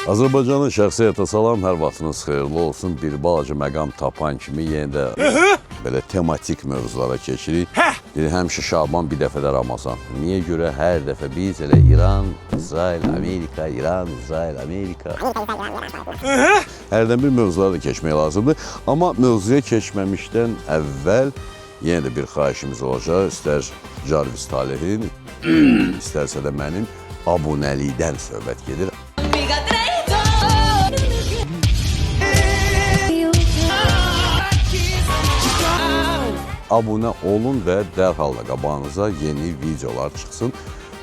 Azərbaycanın şəxsi həyata salam, hər vaxtınız xeyirli olsun. Bir balaca məqam tapan kimi yenə də belə tematik mövzulara keçirik. Həmişə Şaban, bir dəfə də Ramazan. Niyə görə hər dəfə biz elə İran, İsrail, Amerika, İran, İsrail, Amerika. Hərdən bir mövzulara da keçmək lazımdır. Amma mövzuya keçməmişdən əvvəl yenə də bir xahişimiz olacaq. İstər Jarvis Talehin, istərsə də mənim abunəlikdən söhbət gedir. Abunə olun və dərhal da qabağınıza yeni videolar çıxsın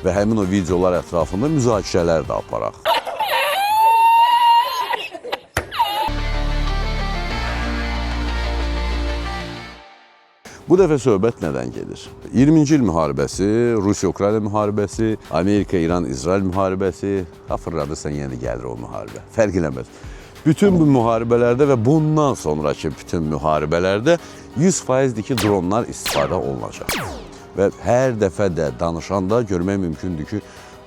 və həmin o videolar ətrafında müzakirələr də aparaq. Bu dəfə söhbət nədən gedir? 20-ci il müharibəsi, Rusiya-Ukrayna müharibəsi, Amerika-İran-İsrail müharibəsi, fırladırsan yenə də gəlir o müharibə. Fərq eləməz. Bütün bu müharibələrdə və bundan sonraki bütün müharibələrdə 100%dir ki, dronlar istifadə olunacaq. Və hər dəfə də danışanda görmək mümkündür ki,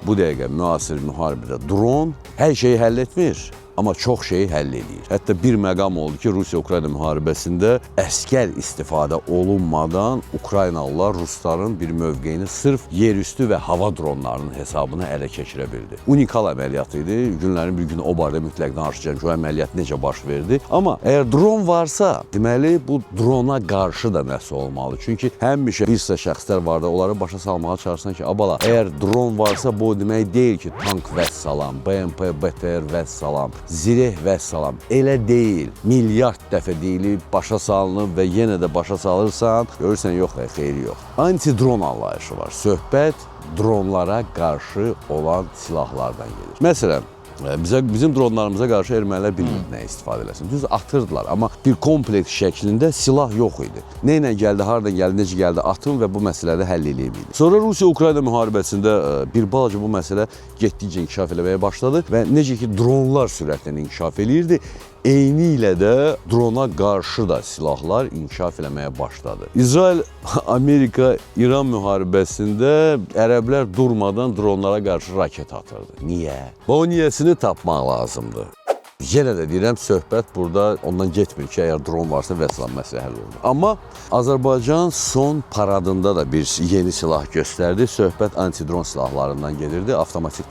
bu dəqiqə müasir müharibədə dron hər şeyi həll etmir. Amma çox şeyi həll edir. Hətta bir məqam oldu ki, Rusiya-Ukrayna müharibəsində əskər istifadə olunmadan Ukraynalılar Rusların bir mövqeyini sırf yerüstü və hava dronlarının hesabına ələ keçirə bildi. Unikal əməliyyat idi. Günlərin bir günü o barədə mütləq danışacağım ki, o əməliyyat necə baş verdi. Amma əgər dron varsa, deməli bu drona qarşı da nəsə olmalı. Çünki həmişə bir sıra şəxslər var da, onları başa salmağa çalışsan ki, abala, əgər dron varsa, bu demək deyil ki, tank vəssalam, BMP, BTR vəssalam, zireh vəssalam. Elə deyil. Milyard dəfə deyilib, başa salınıb və yenə də başa salırsan, görürsən, yox və xeyri yox. Anti-dron anlayışı var. Söhbət dronlara qarşı olan silahlardan gedir. Məsələn, bizim dronlarımıza qarşı ermənilər bilmir nə istifadə eləsin. Düz atırdılar, amma bir kompleks şəklində silah yox idi. Nə ilə gəldi, hardan gəldi, necə gəldi, atın və bu məsələdə həll eləyib idi. Sonra Rusiya-Ukrayna müharibəsində bir balaca bu məsələ getdikcə inkişaf eləməyə başladı və necə ki, dronlar sürətlə inkişaf eləyirdi, eyni ilə də drona qarşı da silahlar inkişaf eləməyə başladı. İsrail-Amerika İran müharibəsində ərəblər durmadan dronlara qarşı raket atırdı. Niyə? O niyəsini tapmaq lazımdır. Yenə də deyirəm, söhbət burada ondan getmir ki, əgər dron varsa vəssalam məsələ həll olur. Amma Azərbaycan son paradında da bir yeni silah göstərdi. Söhbət antidron silahlarından gedirdi. Avtomatik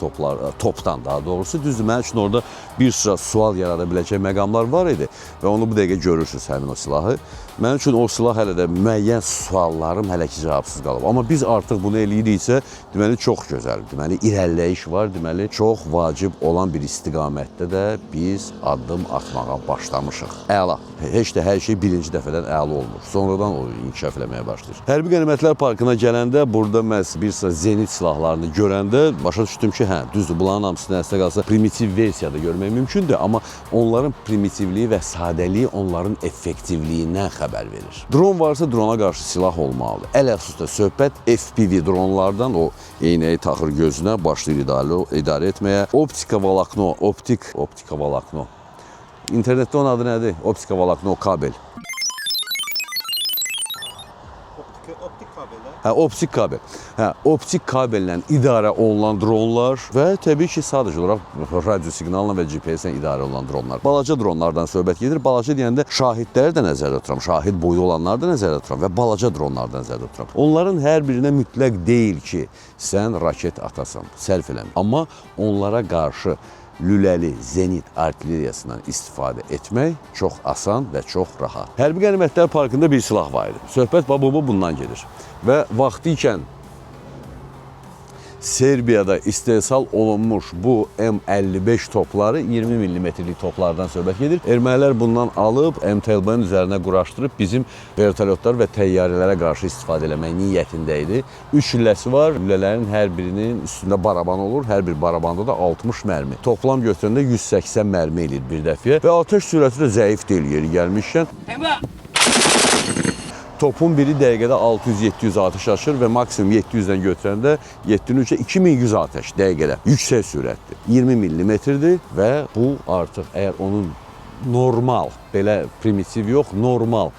topdan daha doğrusu. Düzdür, mənim üçün orada bir sıra sual yarada biləcək məqamlar var idi və onu bu dəqiqə görürsünüz həmin o silahı. Mənim üçün o silah hələ də müəyyən suallarım hələ ki cavabsız qalıb. Amma biz artıq bunu eləyiriksə, deməli çox gözəl, deməli irəliləyiş var, deməli çox vacib olan bir istiqamətdə də biz addım atmağa başlamışıq. Əla. Heç də hər şey birinci dəfədən əla olmur. Sonradan o inkişaf eləməyə başlayır. Hərbi Qənimətlər Parkına gələndə, burada məhz bir sıra zenit silahlarını görəndə başa düşdüm ki, hə, düzdür, bunların hamısını əslə qalsa primitiv versiyada görmək mümkündür, amma onların primitivliyi və sadəliyi onların effektivliyindən xəbər verir. Dron varsa drona qarşı silah olmalıdır. Ələxüsusda söhbət FPV dronlardan, o eynəyi taxır gözünə, başlayır idarə etməyə. Optika valakno. İnternetdə onun adı nədir? Optika valakno kabel. Optik kabel. Hə, optik kabel. Hə, optik kabellə idarə olunan dronlar və təbii ki, sadəcə olaraq radio siqnalla və GPS-lə idarə olunan dronlar. Balaca dronlardan söhbət gedir. Balaca deyəndə şahidləri də nəzərdə tuturam, şahid boyu olanları da nəzərdə tuturam və balaca dronları da nəzərdə tuturam. Onların hər birinə mütləq deyil ki, sən raket atasan, sərf eləmir. Amma onlara qarşı lüləli zenit artilleriyasından istifadə etmək çox asan və çox rahat. Hərbi Qənimətlər Parkında bir silah var idi. Söhbət bundan gedir. Və vaxtı ikən Serbiyada istehsal olunmuş bu M55 topları 20 mm-lik toplardan söhbət gedir. Ermənilər bundan alıb MTLB-nin üzərinə quraşdırıb bizim vertolyotlar və təyyarələrə qarşı istifadə eləmək niyyətində idi. 3 lüləsi var. Lülələrin hər birinin üstündə baraban olur. Hər bir barabanda da 60 mərmi. Toplam götürəndə 180 mərmi eləyir bir dəfiyə və atəş sürəti də zəif deyil yeri gəlmişkən. Topun biri dəqiqədə 600-700 atəş açır və maksimum 700-dən götürəndə 7-3-ə 2100 atəş dəqiqədə. Yüksək sürətdir. 20 mm-dir və bu artıq əgər onun normal, belə primitiv yox, normal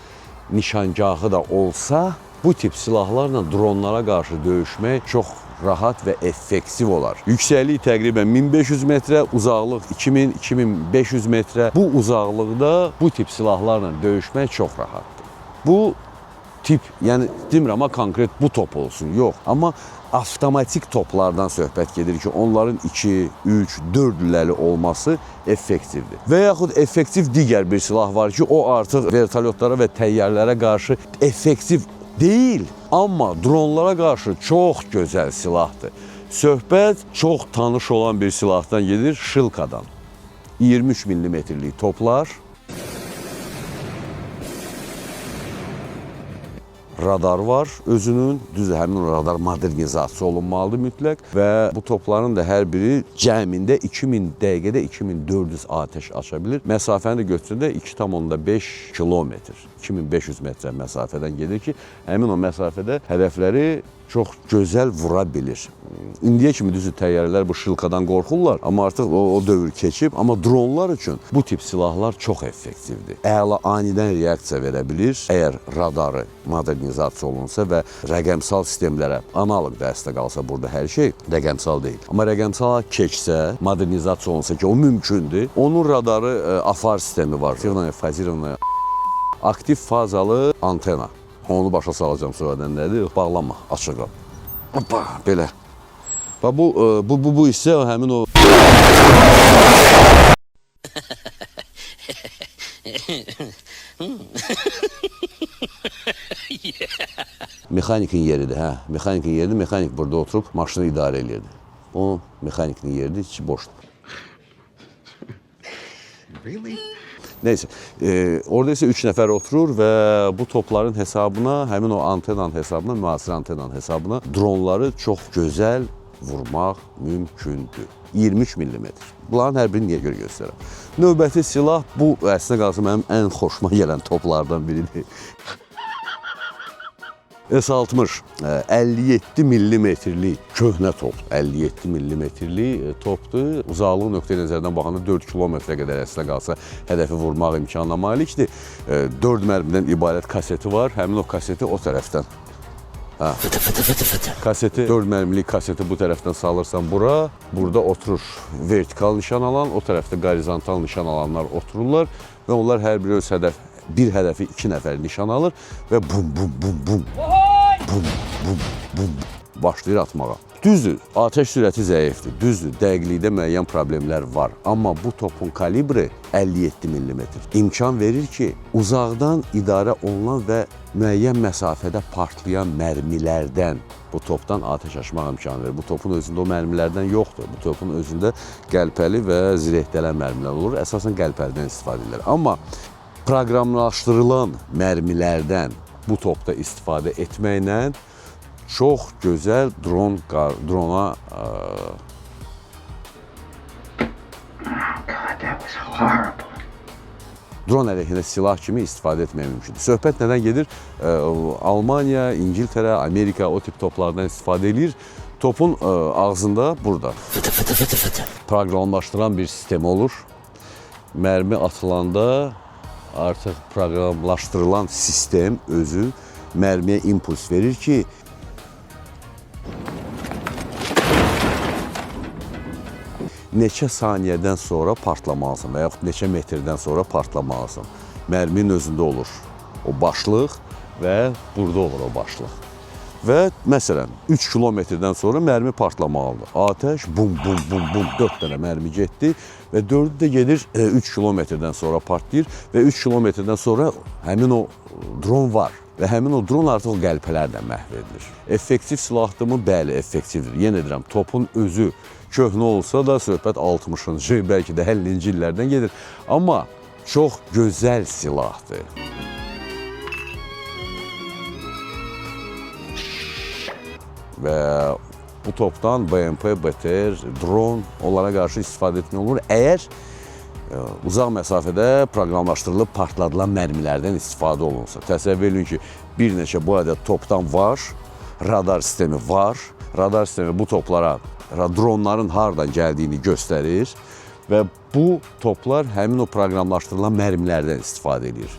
nişangahı da olsa, bu tip silahlarla dronlara qarşı döyüşmək çox rahat və effektiv olar. Yüksəkliyi təqribən 1500 metrə, uzaqlıq 2000-2500 metrə. Bu uzaqlıqda bu tip silahlarla döyüşmək çox rahatdır. Bu tip, yəni demirəm amma konkret bu top olsun, yox. Amma avtomatik toplardan söhbət gedir ki, onların 2, 3, 4 lüləli olması effektivdir. Və yaxud effektiv digər bir silah var ki, o artıq vertolyotlara və təyyarələrə qarşı effektiv deyil, amma dronlara qarşı çox gözəl silahdır. Söhbət çox tanış olan bir silahdan gedir, Şilkadan. 23 mm-lik toplar, radar var özünün, düzdür, həmin radar modernizasiya olunmalıdır mütləq və bu topların da hər biri cəmində 2000 dəqiqədə 2400 atəş aça bilir. Məsafəni də götürəndə 2,5 kilometr, 2500 metrə məsafədən gedir ki, həmin o məsafədə hədəfləri çox gözəl vura bilir. İndiyə kimi düzdür, təyyarələr bu Şilkadan qorxurlar, amma artıq o dövr keçib. Amma dronlar üçün bu tip silahlar çox effektivdir. Əla anidən reaksiya verə bilir. Əgər radarı modernizasiya olunsa və rəqəmsal sistemlərə analıq dəstək alsa burada hər şey rəqəmsal deyil. Amma rəqəmsal keçsə, modernizasiya olunsa ki, o mümkündür. Onun radarı AFAR sistemi var. Fazirovanная aktiv fazalı antena. Onu başa salacağım sonradan nədir? Bağlama, açıq qal. Hoppa, belə. Və bu isə həmin o mexanikin yeridir, hə. Mexanikin yeridir, mexanik burada oturub maşını idarə edirdi. O mexanikin yeridir, içi boşdur. Really? Neyse, orada isə 3 nəfər oturur və bu topların hesabına, həmin o antenanın hesabına, müasir antenanın hesabına dronları çox gözəl vurmaq mümkündür. 23 mm. Bunların hər birini niyə görə göstərəm? Növbəti silah bu, əslində qalsa mənim ən xoşuma gələn toplardan biridir. S-60 57 mm-lik köhnə top, 57 mm-lik topdur. Uzaqlığı nöqteyi nəzərdən baxanda 4 kilometrə qədər əslində qalsa hədəfi vurmaq imkanına malikdir. 4 mərmidən ibarət kaseti var, həmin o kaseti o tərəfdən. Kaseti, 4 mərmilik kaseti bu tərəfdən salırsan bura, burada oturur vertikal nişan alan, o tərəfdə qorizontal nişan alanlar otururlar və onlar hər biri öz bir hədəfi 2 nəfər nişan alır və bum, bum, bum, bum, bum, bum, bum, başlayır atmağa. Düzdür, atəş sürəti zəifdir, düzdür, dəqiqlikdə müəyyən problemlər var. Amma bu topun kalibri 57 mm. İmkan verir ki, uzaqdan idarə olunan və müəyyən məsafədə partlayan mərmilərdən bu topdan atəş açmaq imkanı verir. Bu topun özündə o mərmilərdən yoxdur. Bu topun özündə qəlpəli və zirehdelən mərmilər olur. Əsasən qəlpəlidən istifadə edilir. Amma proqramlaşdırılan mərmilərdən bu topda istifadə etməklə çox gözəl drona dron əleyhinə silah kimi istifadə etmək mümkündür. Söhbət nədən gedir? Almaniya, İngiltərə, Amerika o tip toplardan istifadə edir. Topun ağzında burada proqramlaşdırılan bir sistem olur. Mərmi atılanda artıq proqramlaşdırılan sistem özü mərmiyə impuls verir ki, neçə saniyədən sonra partlamalısın və yaxud neçə metrdən sonra partlamalısın. Mərminin özündə olur o başlıq və burada olur o başlıq. Və məsələn, 3 kilometrdən sonra mərmi partlamalıdır. Atəş bum, bum, bum, bum, 4 dənə mərmi getdi və 4-ü də gedir 3 kilometrdən sonra partlayır və 3 kilometrdən sonra həmin o dron var və həmin o dron artıq o qəlpələrlə məhv edilir. Effektiv silahdırmı? Bəli, effektivdir. Yenə deyirəm, topun özü köhnə olsa da söhbət 60-cı, bəlkə də 50-ci illərdən gedir. Amma çox gözəl silahdır. Və bu topdan BMP, BTR, dron, onlara qarşı istifadə etmək olur. Əgər uzaq məsafədə proqramlaşdırılıb partladılan mərmilərdən istifadə olunsa. Təsəvvür edin ki, bir neçə bu ədəd topdan var, radar sistemi var. Radar sistemi bu toplara dronların hardan gəldiyini göstərir və bu toplar həmin o proqramlaşdırılan mərmilərdən istifadə edir.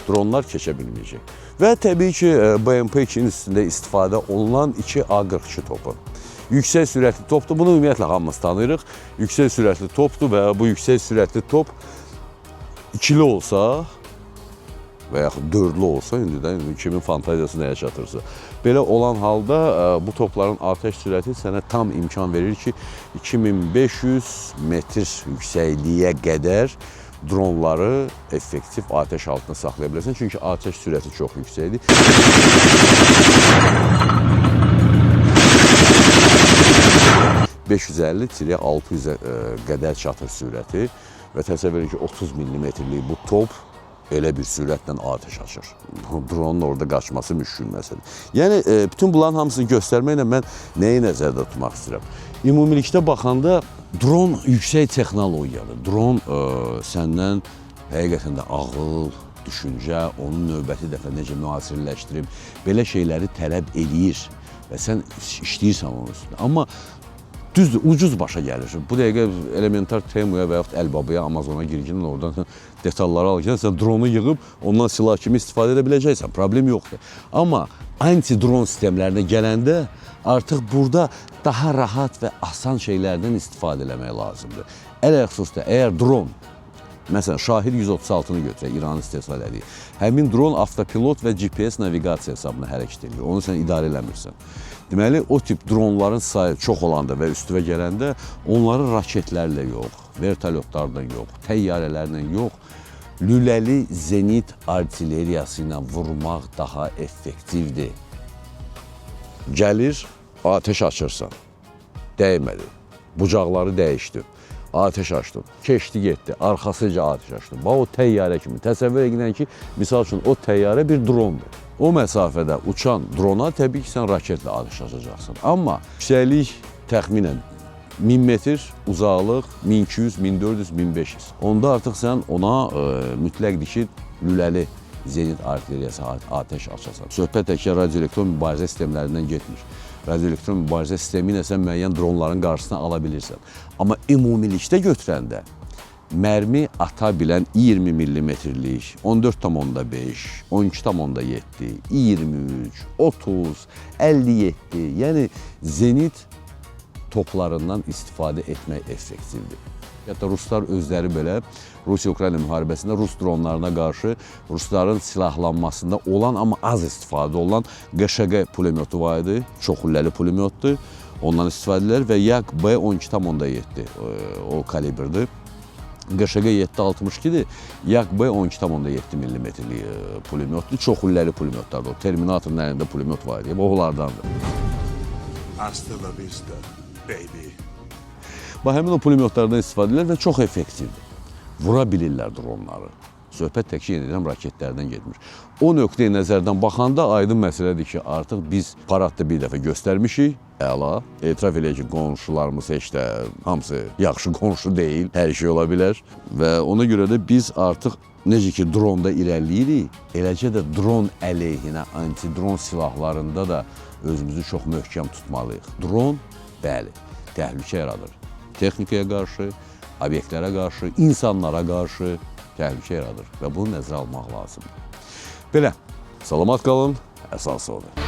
Dronlar keçə bilməyəcək. Və təbii ki, BMP-2-nin üstündə istifadə olunan 2A42 topu. yüksək sürətli topdur. Bunu ümumiyyətlə hamımız tanıyırıq. Yüksək sürətli topdur və bu yüksək sürətli top ikili olsa və yaxud dördlü olsa, indi kimin fantaziyası nəyə çatırsa. Belə olan halda bu topların atəş sürəti sənə tam imkan verir ki, 2500 metr yüksəkliyə qədər dronları effektiv atəş altında saxlaya bilərsən. Çünki atəş sürəti çox yüksəkdir. ...550-600-ə qədər çatır sürəti və təsəvvür edin ki, 30 mm-lik bu top elə bir sürətlə atəş açır. Dronun orada qaçması müşkül məsələdir. Yəni, bütün bunların hamısını göstərməklə mən nəyi nəzərdə tutmaq istəyirəm? Ümumilikdə baxanda dron yüksək texnologiyadır. Dron səndən həqiqətən də ağıl, düşüncə, onun növbəti dəfə necə müasirləşdirib, belə şeyləri tələb eləyir və sən işləyirsən onun üstündə. Amma düzdür, ucuz başa gəlir. Bu dəqiqə elementar Temuya və yaxud Əlbabaya, Amazona girginin oradan detalları alırken sən dronu yığıb ondan silah kimi istifadə edə biləcəksən. Problem yoxdur. Amma anti-dron sistemlərinə gələndə artıq burada daha rahat və asan şeylərdən istifadə eləmək lazımdır. Ələlxüsusda, əgər dron, məsələn, Şahid 136-nı götürək, İranın istehsal edir. Həmin dron avtopilot və GPS naviqasiya hesabına hərəkət edir. Onu sən idarə eləmirsən. Deməli, o tip dronların sayı çox olanda və üstüvə gələndə onları raketlərlə yox, vertolyotlardan yox, təyyarələrlə yox, lüləli zenit artilleriyası ilə vurmaq daha effektivdir. Gəlir, atəş açırsan, dəymədi, bucaqları dəyişdi, atəş açdın, keçdi getdi, arxasıca atəş açdın. Bax, o təyyarə kimi. Təsəvvür edin ki, misal üçün, o təyyarə bir drondur. O məsafədə uçan drona təbii ki, sən raketlə atəş açacaqsın. Amma yüksəklik təxminən 1000 metr, uzaqlıq 1200, 1400, 1500. Onda artıq sən ona mütləqdir ki, lüləli zenit artilleriyası atəş açasan. Söhbət təkcə radioelektron mübarizə sistemlərindən getmir. Radioelektron mübarizə sistemi ilə sən müəyyən dronların qarşısına ala bilirsən. Amma ümumilikdə götürəndə mərmi ata bilən 20 mm-lik, 14,5, 12,7, 23, 30, 57, yəni zenit toplarından istifadə etmək effektivdir. Hətta Ruslar özləri belə Rusiya-Ukrayna müharibəsində Rus dronlarına qarşı Rusların silahlanmasında olan, amma az istifadə olan QŞQ pulemyotu var idi, çox hülləli pulemyotdur. Ondan istifadə edilir və Yak-B 12,7 o kalibrdir. QŞQ 762-dir, Yak-B 12,7 mm-lik pulemyotdur. Çox hülləli pulemyotlardır. O Terminatorun əlində pulemyot var idi, o onlardandır. Hasta la vista, baby. Bax, həmin o pulemyotlardan istifadə edilir və çox effektivdir. Vura bilirlər dronları. Söhbət təkcə yenilən raketlərdən getmir. O nöqteyi nəzərdən baxanda aydın məsələdir ki, artıq biz paradda bir dəfə göstərmişik. Əla, etiraf eləyək ki, qonşularımız heç də hamısı yaxşı qonşu deyil, hər şey ola bilər. Və ona görə də biz artıq necə ki dronda irəliyirik, eləcə də dron əleyhinə, anti-dron silahlarında da özümüzü çox möhkəm tutmalıyıq. Dron, bəli, təhlükə yaradır. Texnikaya qarşı, obyektlərə qarşı, insanlara qarşı təhlükə yaradır və bunu nəzərə almaq lazımdır. Belə, salamat qalın, əsası odur.